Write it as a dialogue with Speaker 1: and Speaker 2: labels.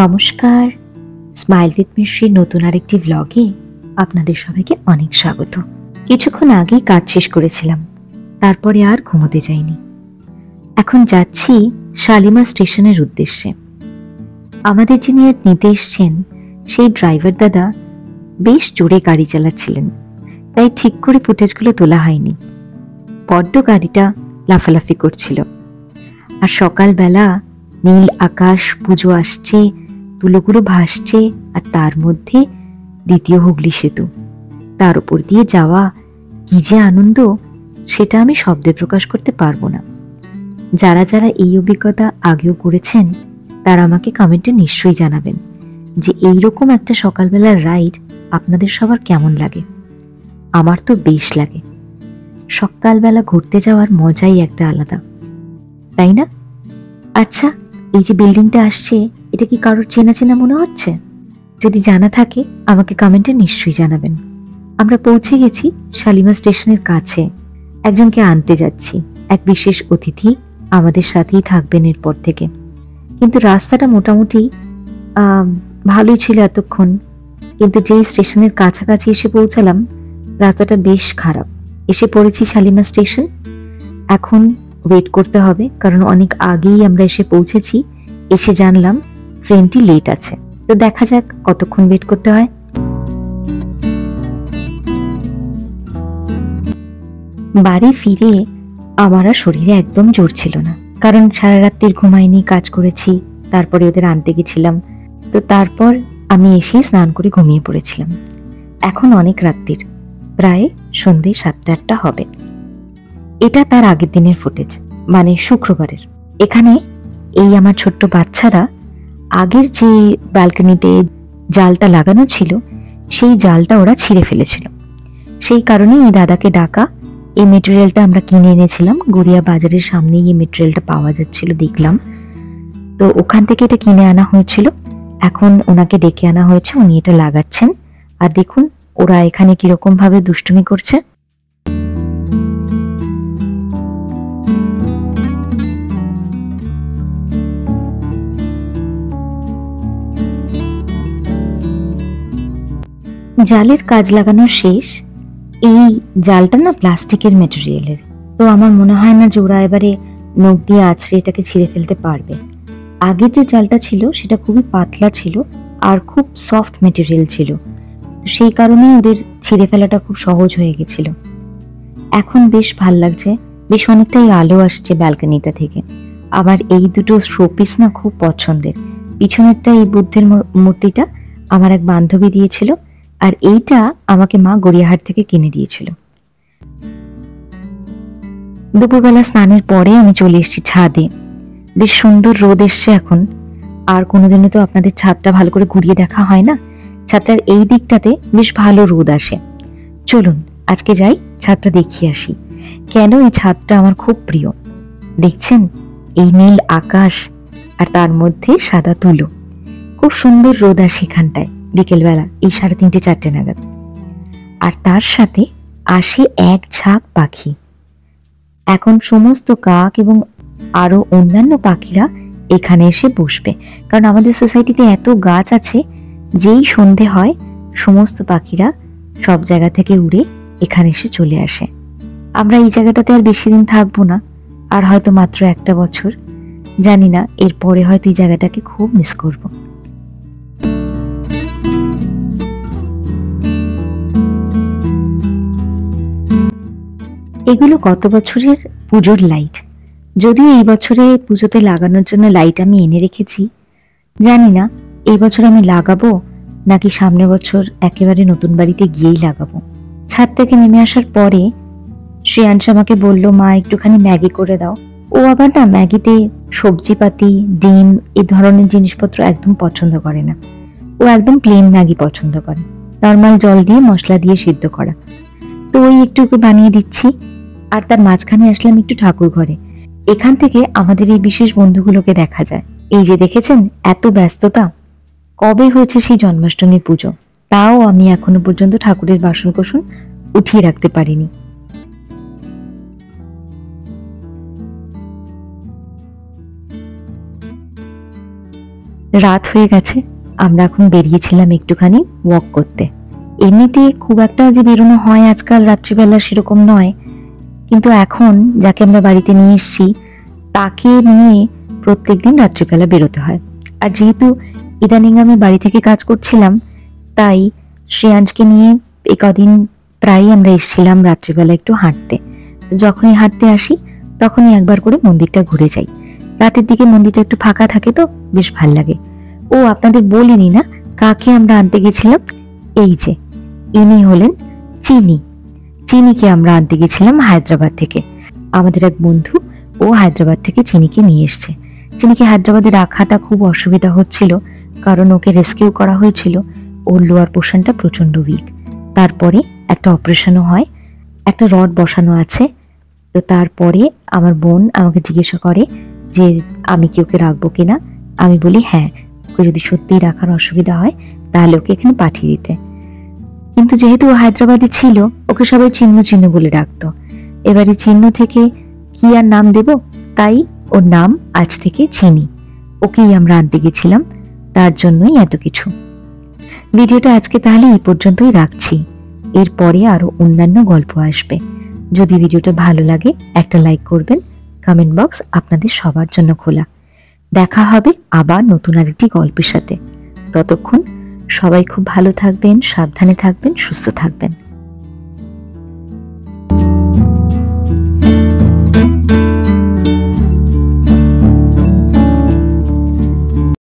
Speaker 1: নমস্কার, smile with মিশ্রির নতুন আরেকটি ভ্লগে আপনাদের সবাইকে অনেক স্বাগত। কিছুক্ষণ আগেই কাজ শেষ করেছিলাম, তারপরে আর ঘুমোতে যাইনি। এখন যাচ্ছি শালিমার স্টেশনের উদ্দেশ্যে। আমাদের যিনি নিতে এসছেন সেই ড্রাইভার দাদা বেশ জোরে গাড়ি চালাচ্ছিলেন, তাই ঠিক করে ফুটেজগুলো তোলা হয়নি। বড্ড গাড়িটা লাফালাফি করছিল। আর সকালবেলা নীল আকাশ, পুজো আসছে, তুলোগুলো ভাসছে, আর তার মধ্যে দ্বিতীয় হুগলি সেতু, তার উপর দিয়ে যাওয়া কি যে আনন্দ, সেটা আমি শব্দে প্রকাশ করতে পারবো না। যারা যারা এই অভিজ্ঞতা আগেও করেছেন তারা আমাকে কমেন্টে নিশ্চয়ই জানাবেন যে এইরকম একটা সকালবেলার রাইড আপনাদের সবার কেমন লাগে। আমার তো বেশ লাগে। সকালবেলা ঘুরতে যাওয়ার মজাই একটা আলাদা, তাই না? আচ্ছা, এই যে বিল্ডিংটা আসছে, এটা কি কারোর চেনা চেনা মনে হচ্ছে? যদি জানা থাকে আমাকে কমেন্টে নিশ্চয়ই জানাবেন। আমরা পৌঁছে গেছি শালিমা স্টেশনের কাছে। একজনকে আনতে যাচ্ছি, এক বিশেষ অতিথি আমাদের সাথেই থাকবেন এরপর থেকে। কিন্তু রাস্তাটা মোটামুটি ভালোই ছিল এতক্ষণ, কিন্তু যেই স্টেশনের কাছাকাছি এসে পৌঁছালাম রাস্তাটা বেশ খারাপ। এসে পড়েছি শালিমা স্টেশন। এখন ওয়েট করতে হবে, কারণ অনেক আগেই আমরা এসে পৌঁছেছি। এসে জানলাম ট্রেনটি লেট আছে, তো দেখা যাক কতক্ষণ ওয়েট করতে হয়। বাড়ি ফিরে আমার আর শরীরে একদম জোর ছিল না, কারণ সারা রাত্রির ঘুমাইনি, কাজ করেছি, তারপরে ওদের আনতে গেছিলাম। তো তারপর আমি এসেই স্নান করে ঘুমিয়ে পড়েছিলাম। এখন অনেক রাত্রির, প্রায় সন্ধ্যে 7-8টা হবে। এটা তার আগের দিনের ফুটেজ, মানে শুক্রবারের। এখানে এই আমার ছোট্ট বাচ্চারা আগের যে ব্যালকনিতে জালটা লাগানো ছিল সেই জালটা ওরা ছিঁড়ে ফেলেছিল। সেই কারণে এই দাদাকে ডাকা। এই মেটেরিয়ালটা আমরা কিনে এনেছিলাম, গড়িয়া বাজারের সামনেই এই মেটেরিয়ালটা পাওয়া যাচ্ছিল, দেখলাম। তো ওখান থেকে এটা কিনে আনা হয়েছিল। এখন ওনাকে ডেকে আনা হয়েছে, উনি এটা লাগাচ্ছেন। আর দেখুন ওরা এখানে কিরকম ভাবে দুষ্টুমি করছে। জালের কাজ লাগানো শেষ। এই জালটা না প্লাস্টিকের মেটেরিয়ালের, তো আমার মনে হয় না যে ওরা এবারে নখ দিয়ে আছড়ে এটাকে ছিঁড়ে ফেলতে পারবে। আগের যে জালটা ছিল সেটা খুবই পাতলা ছিল আর খুব সফট মেটেরিয়াল ছিল, সেই কারণে ওদের ছিঁড়ে ফেলাটা খুব সহজ হয়ে গেছিল। এখন বেশ ভাল লাগছে, বেশ অনেকটাই আলো আসছে ব্যালকনিটা থেকে। আমার এই দুটো শোপিস না খুব পছন্দের। পিছনেরটা এই বুদ্ধের মূর্তিটা আমার এক বান্ধবী দিয়েছিল, আর এইটা আমাকে মা গড়িয়াহাট থেকে কিনে দিয়েছিল। দুপুরবেলা স্নানের পরে আমি চলে এসেছি ছাদে। বেশ সুন্দর রোদ এসছে এখন। আর কোনোদিনও তো আপনাদের ছাদটা ভালো করে ঘুরিয়ে দেখা হয় না। ছাদটার এই দিকটাতে বেশ ভালো রোদ আসে। চলুন আজকে যাই, ছাদটা দেখিয়ে আসি। কেন এই ছাদটা আমার খুব প্রিয়। দেখছেন এই নীল আকাশ আর তার মধ্যে সাদা তুলো, খুব সুন্দর রোদ আসে এখানটায় বিকেলবেলা এই 3:30-4টে নাগাদ। আর তার সাথে আসে এক ঝাঁক পাখি। এখন সমস্ত কাক এবং আরো অন্যান্য পাখিরা এখানে এসে বসবে, কারণ আমাদের সোসাইটিতে এত গাছ আছে, যেই সন্ধে হয় সমস্ত পাখিরা সব জায়গা থেকে উড়ে এখানে এসে চলে আসে। আমরা এই জায়গাটাতে আর বেশি দিন থাকবো না, আর হয়তো মাত্র একটা বছর। জানি না, এরপরে হয়তো এই জায়গাটাকে খুব মিস করব। এগুলো গত বছরের পুজোর লাইট। যদিও এই বছরে পুজোতে লাগানোর জন্য লাইট আমি এনে রেখেছি, জানি না এই বছর আমি লাগাবো নাকি সামনের বছর একেবারে নতুন বাড়িতে গিয়েই লাগাবো। ছাদ থেকে নেমে আসার পরে শ্রেয়াংশ আমাকে বলল, মা একটুখানি ম্যাগি করে দাও। ও আবার না ম্যাগিতে সবজিপাতি, ডিম এই ধরনের জিনিসপত্র একদম পছন্দ করে না। ও একদম প্লেন ম্যাগি পছন্দ করে, নর্মাল জল দিয়ে মশলা দিয়ে সিদ্ধ করা। তো ওই একটু বানিয়ে দিচ্ছি। আর তার মাঝখানে আসলাম একটু ঠাকুর ঘরে। এখান থেকে আমাদের এই বিশেষ বন্ধুগুলোকে দেখা যায়। এই যে দেখেছেন এত ব্যস্ততা। কবে হয়েছে সেই জন্মাষ্টমী পুজো, তাও আমি এখনো পর্যন্ত ঠাকুরের বাসন কোসন উঠিয়ে রাখতে পারিনি। রাত হয়ে গেছে, আমরা এখন বেরিয়েছিলাম একটুখানি ওয়াক করতে। এমনিতে খুব একটা যে বেরোনো হয় আজকাল রাত্রিবেলা সেরকম নয়, কিন্তু এখন যাকে আমরা বাড়িতে নিয়ে এসেছি তাকে নিয়ে প্রত্যেকদিন রাত্রিবেলা বেরোতে হয়। আর যেহেতু ইদানিং আমি বাড়ি থেকে কাজ করছিলাম, তাই শ্রেয়াংশকে নিয়ে এই কদিন প্রায়ই আমরা এসেছিলাম রাত্রিবেলা একটু হাঁটতে। যখনই হাঁটতে আসি তখনই একবার করে মন্দিরটা ঘুরে যাই। রাতের দিকে মন্দিরটা একটু ফাঁকা থাকে তো বেশ ভাল লাগে। ও আপনাদের বলিনি না কাকে আমরা আনতে গেছিলাম? এই যে ইনি হলেন চিনি। চিনিকে আমরা আনতে গেছিলাম হায়দ্রাবাদ থেকে। আমাদের এক বন্ধু ও হায়দ্রাবাদ থেকে চিনিকে নিয়ে এসছে। চিনিকে হায়দ্রাবাদে রাখাটা খুব অসুবিধা হচ্ছিল, কারণ ওকে রেস্কিউ করা হয়েছিল। ওর লোয়ার পোর্শনটা প্রচন্ড উইক। তারপরে একটা অপারেশনও হয়, একটা রড বসানো আছে। তো তারপরে আমার বোন আমাকে জিজ্ঞাসা করে যে আমি কি ওকে রাখবো কিনা। আমি বলি হ্যাঁ, ওকে যদি সত্যিই রাখার অসুবিধা হয় তাহলে ওকে এখানে পাঠিয়ে দিতে। কিন্তু যেহেতু ও হায়দ্রাবাদে ছিল, ওকে সবাই চিহ্ন চিহ্ন বলে ডাকতো। এবারে চিহ্ন থেকে কি আর নাম দেব, তাই ওর নাম আজ থেকে চিনি। ওকেই আমরা আনতে গেছিলাম, তার জন্যই এত কিছু। ভিডিওটা আজকে তাহলে এই পর্যন্তই রাখছি। এরপরে আরো অন্যান্য গল্প আসবে। যদি ভিডিওটা ভালো লাগে একটা লাইক করবেন। কমেন্ট বক্স আপনাদের সবার জন্য খোলা। দেখা হবে আবার নতুন আরেকটি গল্পের সাথে। ততক্ষণ সবাই খুব ভালো থাকবেন, সাবধানে থাকবেন, সুস্থ থাকবেন।